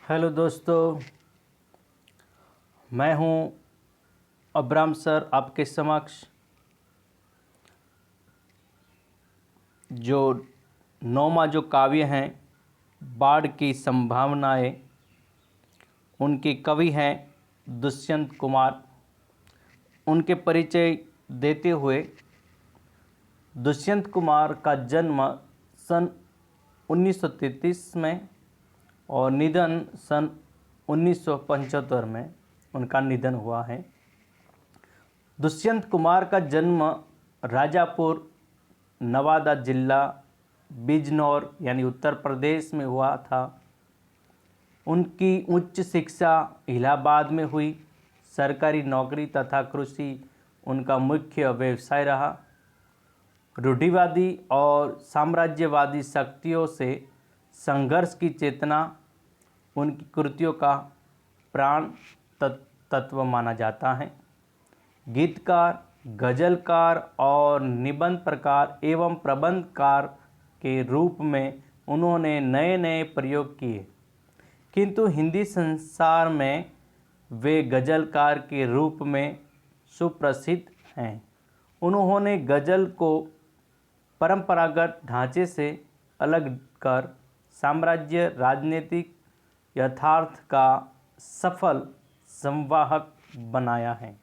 Hello दोस्तों, मैं हूं अब्राम सर आपके समक्ष जो नौमा जो काव्य हैं बाढ़ की संभावनाएं, उनके कवि हैं दुष्यंत कुमार। उनके परिचय देते हुए, दुष्यंत कुमार का जन्म सन 1933 में और निधन सन 1975 में उनका निधन हुआ है। दुष्यंत कुमार का जन्म राजापुर, नवादा जिला, बिजनौर यानी उत्तर प्रदेश में हुआ था। उनकी उच्च शिक्षा इलाहाबाद में हुई। सरकारी नौकरी तथा कृषि उनका मुख्य व्यवसाय रहा। रूढ़िवादी और साम्राज्यवादी शक्तियों से संघर्ष की चेतना उनकी कृतियों का प्राण तत्व माना जाता है। गीतकार, गज़लकार और निबंध प्रकार एवं प्रबंधकार के रूप में उन्होंने नए नए प्रयोग किए, किंतु हिंदी संसार में वे गज़लकार के रूप में सुप्रसिद्ध हैं। उन्होंने गज़ल को परंपरागत ढांचे से अलग कर साम्राज्य राजनीतिक यथार्थ का सफल संवाहक बनाया है।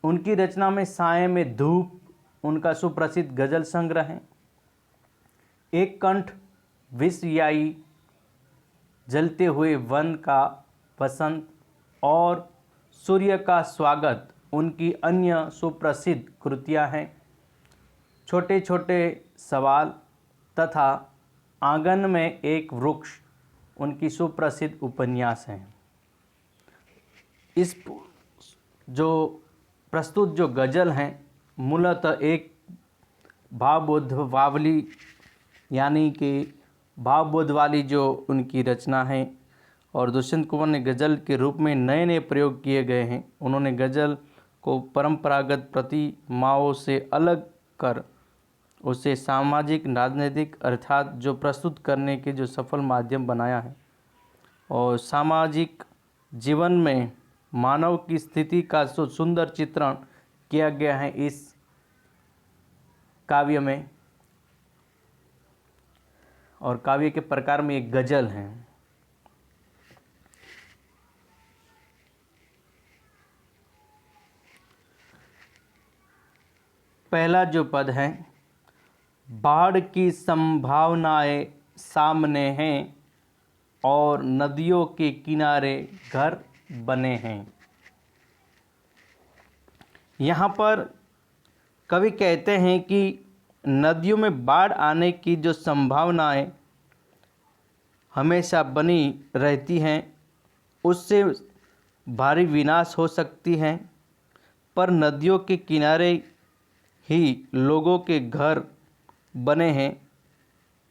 उनकी रचना में साए में धूप उनका सुप्रसिद्ध गज़ल संग्रह है। एक कंठ, विषयाई, जलते हुए वन का वसंत और सूर्य का स्वागत उनकी अन्य सुप्रसिद्ध कृतियां हैं। छोटे छोटे सवाल तथा आंगन में एक वृक्ष उनकी सुप्रसिद्ध उपन्यास हैं। इस जो प्रस्तुत जो गज़ल हैं मूलतः एक भावबोध वावली यानी कि भावबोध वाली जो उनकी रचना है, और दुष्यंत कुमार ने गज़ल के रूप में नए नए प्रयोग किए गए हैं। उन्होंने गज़ल को परंपरागत प्रतिमाओं से अलग कर उसे सामाजिक राजनीतिक अर्थात जो प्रस्तुत करने के जो सफल माध्यम बनाया है, और सामाजिक जीवन में मानव की स्थिति का सुंदर चित्रण किया गया है इस काव्य में। और काव्य के प्रकार में एक गज़ल है। पहला जो पद है, बाढ़ की संभावनाएं सामने हैं और नदियों के किनारे घर बने हैं। यहाँ पर कवि कहते हैं कि नदियों में बाढ़ आने की जो संभावनाएं हमेशा बनी रहती हैं, उससे भारी विनाश हो सकती हैं, पर नदियों के किनारे ही लोगों के घर बने हैं,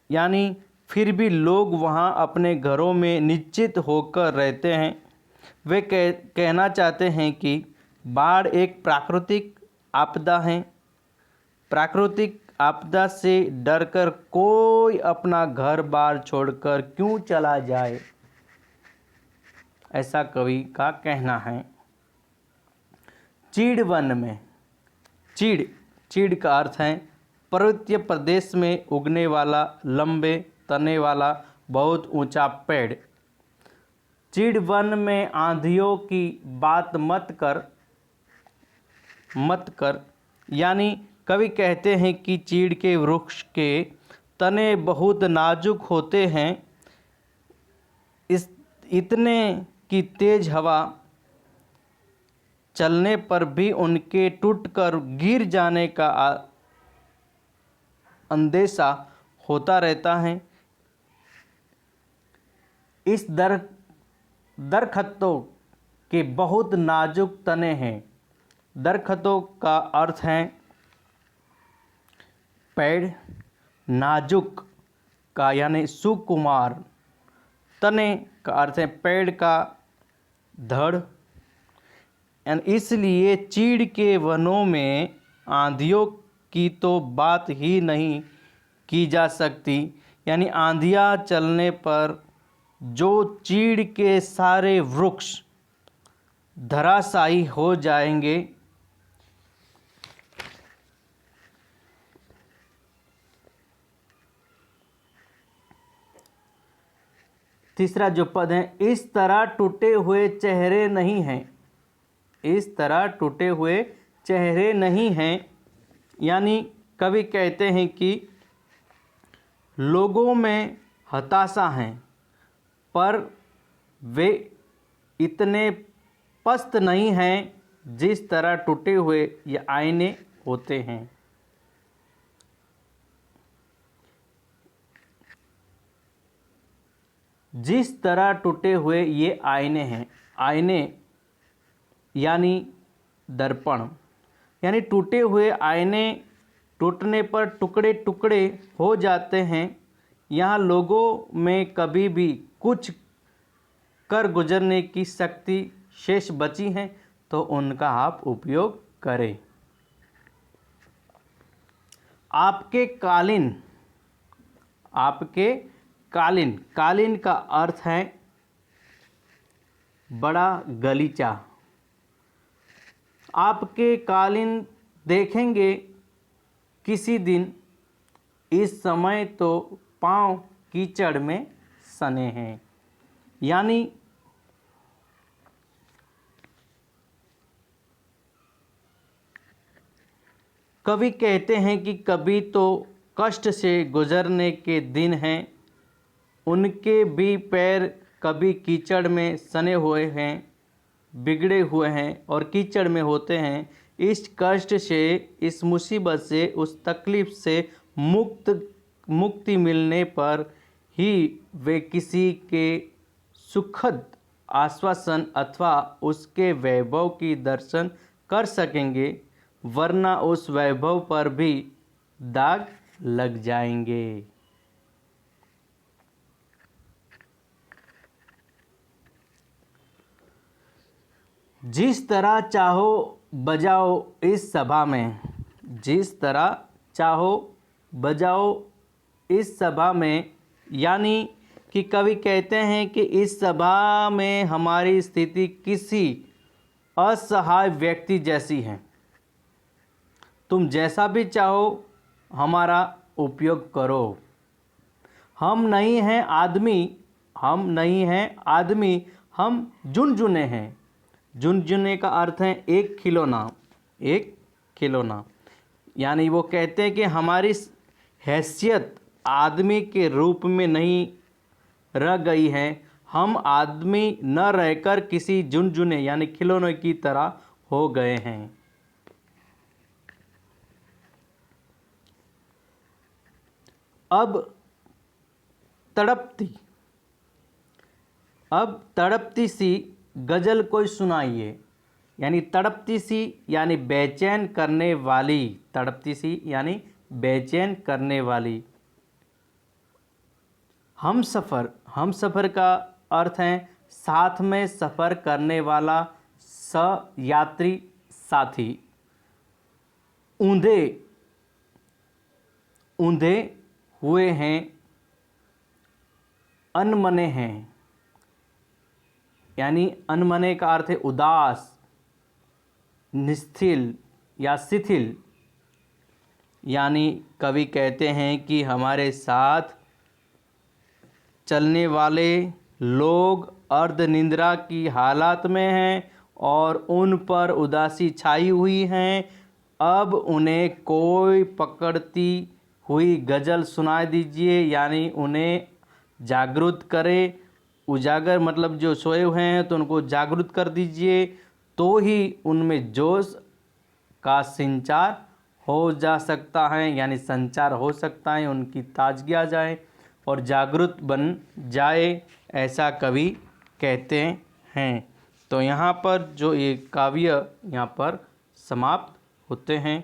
यानी फिर भी लोग वहाँ अपने घरों में निश्चित होकर रहते हैं। वे कहना चाहते हैं कि बाढ़ एक प्राकृतिक आपदा है। प्राकृतिक आपदा से डरकर कोई अपना घर बार छोड़कर क्यों चला जाए, ऐसा कवि का कहना है। चीड़ वन में, चीड़ का अर्थ है पर्वतीय प्रदेश में उगने वाला लंबे तने वाला बहुत ऊंचा पेड़। चीड़ वन में आंधियों की बात मत कर, यानी कवि कहते हैं कि चीड़ के वृक्ष के तने बहुत नाजुक होते हैं। इतने की तेज हवा चलने पर भी उनके टूटकर गिर जाने का अंदेशा होता रहता है। इस दरख्तों के बहुत नाजुक तने हैं। दरख्तों का अर्थ है पेड़, नाजुक का यानी सुकुमार, तने का अर्थ है पेड़ का धड़। इसलिए चीड़ के वनों में आंधियों की तो बात ही नहीं की जा सकती, यानी आंधियाँ चलने पर जो चीड़ के सारे वृक्ष धराशायी हो जाएंगे। तीसरा जो पद है, इस तरह टूटे हुए चेहरे नहीं हैं, इस तरह टूटे हुए चेहरे नहीं हैं। यानी कवि कहते हैं कि लोगों में हताशा है, पर वे इतने पस्त नहीं हैं जिस तरह टूटे हुए ये आईने होते हैं। जिस तरह टूटे हुए ये आईने हैं, आईने यानी दर्पण, यानी टूटे हुए आईने टूटने पर टुकड़े टुकड़े हो जाते हैं। यहाँ लोगों में कभी भी कुछ कर गुजरने की शक्ति शेष बची है तो उनका आप उपयोग करें। आपके कालीन, आपके कालीन, कालीन का अर्थ है बड़ा गलीचा। आपके कालीन देखेंगे किसी दिन, इस समय तो पांव कीचड़ में सने हैं। यानी कवि कहते हैं कि कभी तो कष्ट से गुजरने के दिन हैं, उनके भी पैर कभी कीचड़ में सने हुए हैं, बिगड़े हुए हैं और कीचड़ में होते हैं। इस कष्ट से, इस मुसीबत से, उस तकलीफ़ से मुक्ति मिलने पर ही वे किसी के सुखद आश्वासन अथवा उसके वैभव की दर्शन कर सकेंगे, वरना उस वैभव पर भी दाग लग जाएंगे। जिस तरह चाहो बजाओ इस सभा में, जिस तरह चाहो बजाओ इस सभा में। यानी कि कवि कहते हैं कि इस सभा में हमारी स्थिति किसी असहाय व्यक्ति जैसी है, तुम जैसा भी चाहो हमारा उपयोग करो। हम नहीं हैं आदमी, हम नहीं हैं आदमी, हम झुनझुने हैं। झुनझुने का अर्थ है एक खिलौना, एक खिलौना। यानी वो कहते हैं कि हमारी हैसियत आदमी के रूप में नहीं रह गई है, हम आदमी न रहकर किसी झुनझुने यानी खिलौने की तरह हो गए हैं। अब तड़पती सी गज़ल कोई सुनाइए। यानी तड़पती सी यानी बेचैन करने वाली, तड़पती सी यानी बेचैन करने वाली। हम सफ़र का अर्थ है साथ में सफ़र करने वाला, यात्री, साथी। ऊंधे हुए हैं, अनमने हैं। यानी अनमने का अर्थ है उदास, निस्थिल या शिथिल। यानी कवि कहते हैं कि हमारे साथ चलने वाले लोग अर्ध निंद्रा की हालत में हैं और उन पर उदासी छाई हुई हैं। अब उन्हें कोई पकड़ती हुई गज़ल सुनाई दीजिए, यानी उन्हें जागृत करे। उजागर मतलब जो सोए हुए हैं तो उनको जागृत कर दीजिए, तो ही उनमें जोश का संचार हो जा सकता है, यानी संचार हो सकता है, उनकी ताजगी आ जाए और जागृत बन जाए, ऐसा कवि कहते हैं। तो यहाँ पर जो ये काव्य यहाँ पर समाप्त होते हैं।